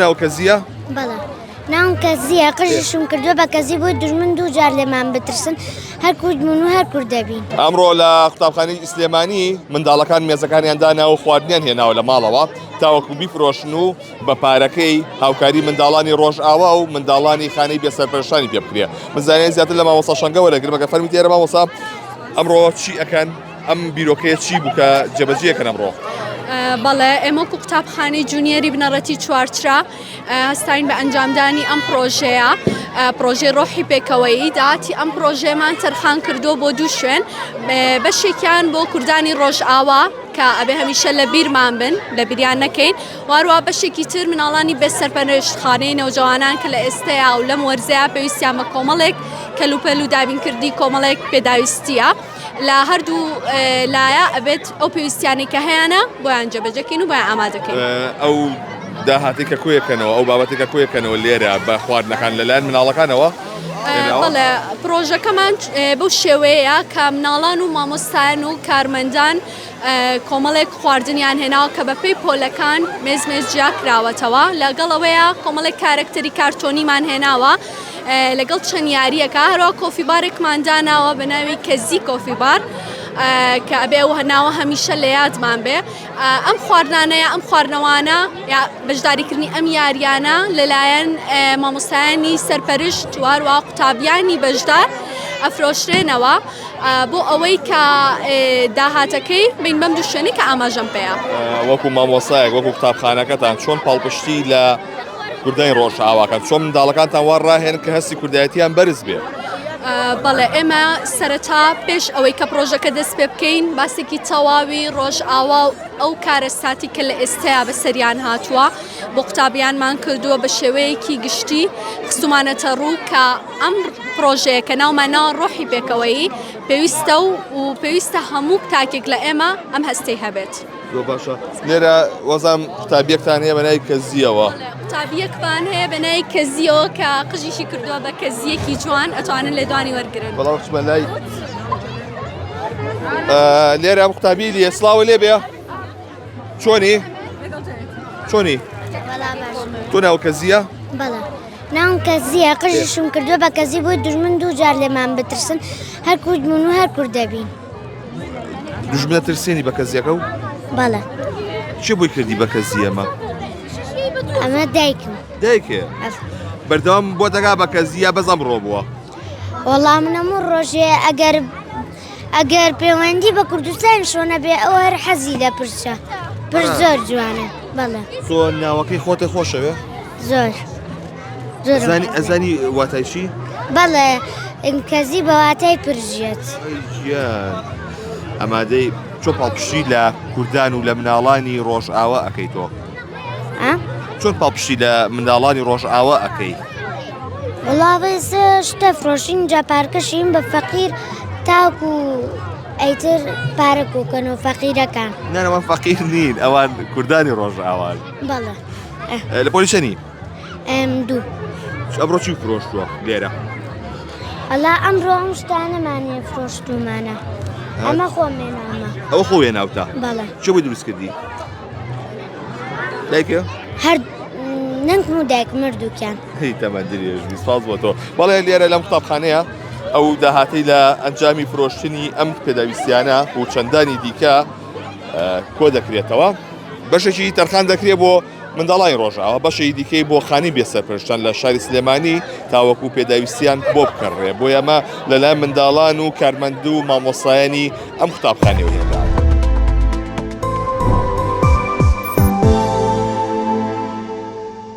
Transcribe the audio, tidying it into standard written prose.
ناو کەزیە؟ بەڵێ ناوم کەزیە قژشم کردووە بە کەزی بۆی دژمن دوو جار لێمان بترسن هەر کوردبوون و هەر کوور دەبین. ئەمڕۆ لە قوتابخانەی سلێمانی منداڵەکان مێزەکانیان دانا و خواردنیان هێناوە لە ماڵەوە تاوەکو بیفرۆشن و بە پارەکەی هاوکاری منداڵانی ڕۆژئاوا و منداڵانی خانەی بێسەرپەرشتانی پێ بکرێ. من زانیان زیاتر لە مامۆستا شەنگە وەرەگرم کە فەرمی تێرە مامۆستا ئەمڕۆ چی ئەکەن؟ ئەم بیرۆکەیە چی بوو کە جێبەجێکەن ئەمڕۆ؟ بەڵێ ئێمە و قوتابخانەی جونیەری بنەڕەتی چوارچرا هەستاین بە ئەنجامدانی ئەم پرۆژەیە پرۆژێ ڕۆحی پێکەوەیی داهاتی ئەم پرۆژێمان تەرخان کردو بۆ دوو شوێن بەشێکیان بۆ کوردانی ڕۆژئاوا کە ئەبێ هەمیشە لە بیرمان بن لە بیریان نەکەین وارووا بەشێکی تر مناڵانی بێسەرپەرشتخانەی نەوجەوانان کە لە ئێستەیە و لەم وەرزەیە پێویستیان بە کۆمەڵێک کەلوپەل و دابینکردی کۆمەڵێک پێداویستیە لە هەردوو لایە ئەبێت ئەو پێویستیانی کە هەیەە بۆیان جێبەجەکەین و بۆیان ئامادەکەین. ئەو داهاتی کە کوێکەنەوە ئەو بابەتێکە کوێکەنەوە لێرە بە خواردنەکان لەلایەن مناڵەکانەوە؟ بەڵێ پرۆژەکەمان بەو شێوەیە کە مناڵان و مامۆستایان و کارمەندان کۆمەڵێک خواردنیان هێناوە کە بە پێی پۆلەکان مێزمێزجیا کراوەتەوە لەگەڵەوەیە کۆمەڵێک کارکتەری کارتۆنیمان هێناوە لەگەڵ چەند یاریەکە هەروە کۆفیبارێکمان داناوە بە ناوی کەزی کۆفیبار کە ئەبێ و هەناوە هەمیشە لە یادمان بێ ئەم خواردانەیە ئەم خواردنەوانە یا بەشداریکردنی ئەم یاریانە لەلایەن مامۆستایانی سەرپەرشت وارووا قوتابیانی بەشدار ئەفرۆشرێنەوە بۆ ئەوەی کە داهاتەکەی بین بەم دوو شوێنی کە ئاماژەم پێیە. وەکو مامۆستایەک وەکو قوتابخانەکەتان چۆن پاڵپشتی لە کوردانی ڕۆژئاواکان چۆن منداڵەکانتان وا ڕاهێن کە هەستی کوردایەتیان بەرز بێ؟ بەڵێ ئێمە سەرەتا پێش ئەوەی کە پرۆژەکە دەست پێ بکەین باسێکی تەواوی ڕۆژئاوا و ئەو کارەساتی کە لە ئێستەیە بەسەریان هاتووە بۆ قوتابیانمان کردووە بە شێوەیەکی گشتی خستومانەتە ڕوو کە ئەم پرۆژەیە کە ناومانەوە ڕۆحی پێکەوەیی پێویستە و پێویستە هەموو تاکێک لە ئێمە ئەم هەستەی هەبێت. باشە لێرە وەزام قوتابیەکتان هەیە بە ناوی کەزیەوە. قوتابیەکمان هەیە بە ناوی کەزیەوە کە قژیشی کردووە بە کەزیەکی جوان ئەتوانن لێ دوانی وەرگرن. بەڵام خچمە لای لێرە ئەم قوتابی لێ سڵاوە لێ بێ چۆنی؟ چۆنی؟ تۆ ناو کەزیە؟ بەڵێ ناوم کەزیە قژشم کردووە بە کەزی بۆی دژمن دوو جار لێمان بترسن هەر کوردبوون و هەر کوور دەبین. دژمنە ترسێنی بە کەزیەکە و؟ بەڵێ. چی بۆی کردی بە کەزی ئەمە؟ ئەمە دایکم. دایکێ؟ بەردەوام بۆ دەگا بە کەزیە بەزەم ڕۆ بووە؟ وەڵام نەموو ڕۆژێ ئەگەر پەیوەندی بە کوردستان شۆنە بێ ئەوە هەر حەزی لە پرسە پر زۆر جوانە. بەڵێ. تۆ ناوەکەی خۆتە خۆشەوێ؟ زۆر. ئەزانی واتای چی؟ بەڵێ کەزی بە واتای پرژێت. گیان ئەمادەی چۆن پاڵپشتی لە کوردان و لە مناڵانی ڕۆژئاوا ئەەکەی تۆ؟ چۆن پاڵپشتی لە منداڵانی ڕۆژئاوا ئەەکەی؟ وڵاوی شتە فرۆشین جا پارکەشین بە فەقیر تاوکو ئەیتر پارە کۆکەنەوە فەقیرەکان. نانەوە فەقیر نین ئەوان کوردانی ڕۆژئاوان. بەڵێ. لە پۆلیشەنی؟ دوو. ئەمڕۆ چی فرۆشتووە لێرە؟ ئەلا ئەمڕۆ ئەم شتانەمانێ فرۆشتومانە. ئەمە خۆمێنامە. ئەوە خۆ وێناوتە؟ بەڵێ. چۆ بۆی دروست کردی؟ دایکە؟ هەر نەنگم و دایک مردووکیان. هی تەمەەن درێژبی سپاس بۆ تۆ. بەڵێ لێرە لەم قوتابخانەیە ئەو داهاتەی لە ئەنجامی فرۆشتنی ئەم پێداویستیانە و چەندانی دیکە کۆ دەکرێتەوە بەشێکی تەرخان دەکرێت بۆ منداڵانی ڕۆژئاوا بەشەی دیکەی بۆ خانی بێسەرپەرشتان لە شاری سلێمانی تاوەکو پێداویستیان بۆ بکڕێ بۆ ئەمە لەلایەن منداڵان و کارمەند و مامۆستایانی ئەم قوتابخانەوە هێنرا.